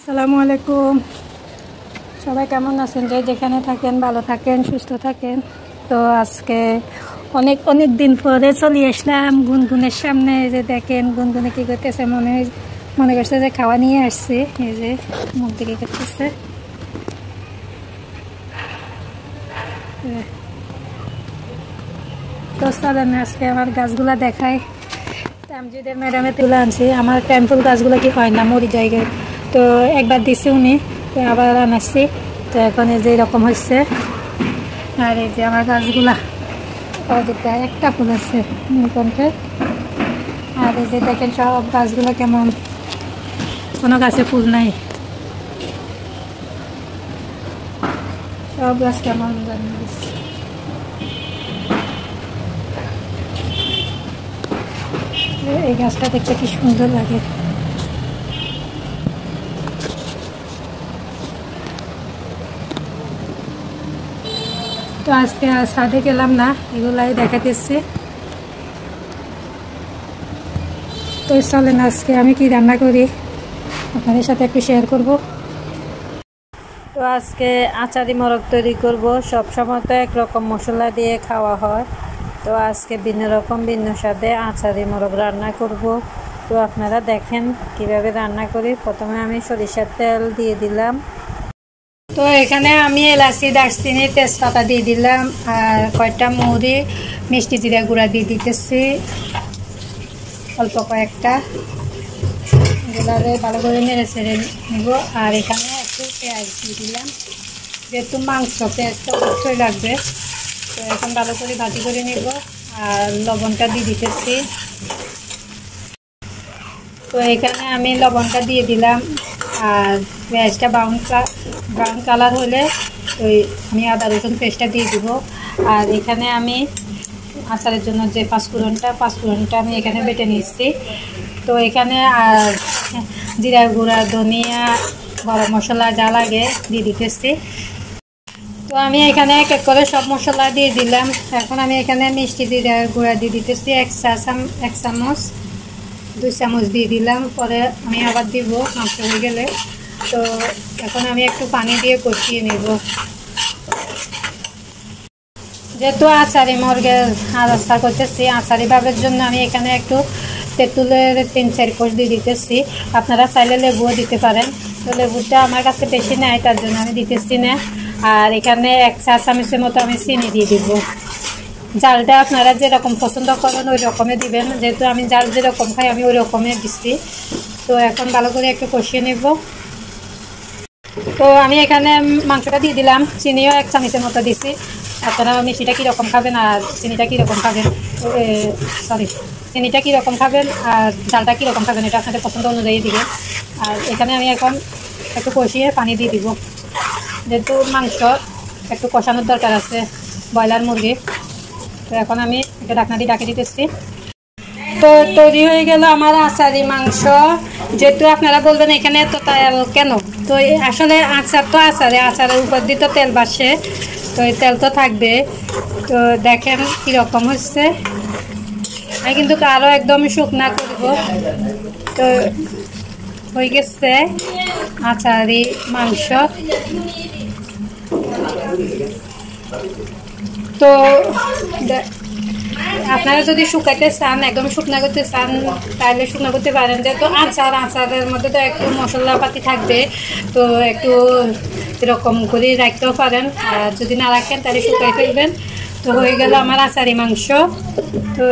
আসসালামু আলাইকুম। সবাই কেমন আছেন? যে যেখানে থাকেন ভালো থাকেন, সুস্থ থাকেন। তো আজকে অনেক অনেক দিন পরে চলে আসলাম গুনগুনের সামনে। যে দেখেন গুনগুনে কী করতেছে, মনে করছে যে খাওয়া নিয়ে আসছে। এই যে মুখ দিকে করতেছে। তো চলেন আজকে আমার গাছগুলা দেখাই। তামজিদের ম্যাডামে তুলে আনছি। আমার টেম্পল গাছগুলো কি হয় না, মরি জায়গায়। তো একবার দিছি উনি, তো আবার আনাচ্ছি। তো এখন এই যে এরকম হচ্ছে। আর এই যে আমার গাছগুলা ওদিকটা একটা ফুল আছে নিকনকে। আর এই যে দেখেন সব গাছগুলো কেমন, কোনো গাছে ফুল নাই। সব গাছ কেমন জানি। এই গাছটা দেখতে কি সুন্দর লাগে। তো আজকে ছাদে গেলাম না, এগুলাই দেখাতেছি। তো চলেন আজকে আমি কি রান্না করি আপনাদের সাথে একটু শেয়ার করব। তো আজকে আচারি মোরগ তৈরি করব। সব সময় তো একরকম মশলা দিয়ে খাওয়া হয়, তো আজকে ভিন্ন রকম ভিন্ন স্বাদে আচারি মোরগ রান্না করব। তো আপনারা দেখেন কিভাবে রান্না করি। প্রথমে আমি সরিষার তেল দিয়ে দিলাম। তো এখানে আমি এলাচি, দারচিনি, তেজপাতা দিয়ে দিলাম। আর কয়েকটা মৌরি, মিষ্টি জিরা গুঁড়া দিয়ে দিতেছি অল্প কয়েকটা। এগুলারে ভালো করে নেড়ে ছেড়ে নেব। আর এখানে একটু পেঁয়াজ দিয়ে দিলাম, যেহেতু মাংস পেঁয়াজটা অবশ্যই লাগবে। তো এখন ভালো করে ভাজি করে নেব। আর লবণটা দিয়ে দিতেছি। তো এখানে আমি লবণটা দিয়ে দিলাম। আর পেঁয়াজটা ব্রাউন কালার হলে ওই আমি আদা রসুন পেস্টটা দিয়ে দিব। আর এখানে আমি আচারের জন্য যে পাঁচফোড়নটা আমি এখানে বেটে নিচ্ছি। তো এখানে আর জিরা গুঁড়া, ধনিয়া, গরম মশলা যা লাগে দিয়ে দিতেছি। তো আমি এখানে এক এক করে সব মশলা দিয়ে দিলাম। এখন আমি এখানে মিষ্টি জিরা গুঁড়া দিয়ে দিতেছি এক চামচ, 2 চামচ দিয়ে দিলাম। পরে আমি আবার দিব মাংস হয়ে গেলে। তো এখন আমি একটু পানি দিয়ে কষিয়ে নেব। যেহেতু আচারি মুরগের আচার করতেছি, আচারি ভাবের জন্য আমি এখানে একটু তেঁতুলের 3-4 কোষ দিয়ে দিতেছি। আপনারা চাইলে লেবুও দিতে পারেন। তো লেবুটা আমার কাছে বেশি নেই, তার জন্য আমি দিতেছি না। আর এখানে 1 চা চামচের মতো আমি চিনি দিয়ে দিব। জালটা আপনারা যেরকম পছন্দ করেন ওই রকমই দিবেন। যেহেতু আমি জাল যেরকম খাই আমি ওই রকমই দিচ্ছি। তো এখন ভালো করে একটু কষিয়ে নেব। তো আমি এখানে মাংসটা দিয়ে দিলাম। চিনিও 1 চামচের মতো দিচ্ছি। আপনারা মিষ্টিটা কীরকম খাবেন আর চিনিটা কীরকম খাবেন, চিনিটা কীরকম খাবেন আর জালটা কীরকম খাবেন এটা আপনাদের পছন্দ অনুযায়ী দিবেন। আর এখানে আমি এখন একটু কষিয়ে পানি দিয়ে দিব, যেহেতু মাংস একটু কষানোর দরকার আছে, ব্রয়লার মুরগি। তো এখন আমি এটা ঢাকনা দিয়ে ঢাকে দিতেছি। তো তৈরি হয়ে গেল আমার আচারি মাংস। যেহেতু আপনারা বলবেন এখানে এত তেল কেন, তো আসলে আচার তো আচারের উপর দিয়ে তো তেল বাসে, তো এই তেল তো থাকবে। তো দেখেন কীরকম হচ্ছে। আমি কিন্তু আরও একদম শুকনা করব। তো হয়ে গেছে আচারি মাংস। তো আপনারা যদি শুকাইতে চান, একদম শুকনা করতে চান, তাহলে শুকনা করতে পারেন। যেহেতু আচারের মধ্যে তো একটু মশলাপাতি থাকবে, তো একটু এরকম করে রাখতেও পারেন। আর যদি না রাখেন তাহলে শুকাই ফেলবেন। তো হয়ে গেল আমার আচারি মাংস। তো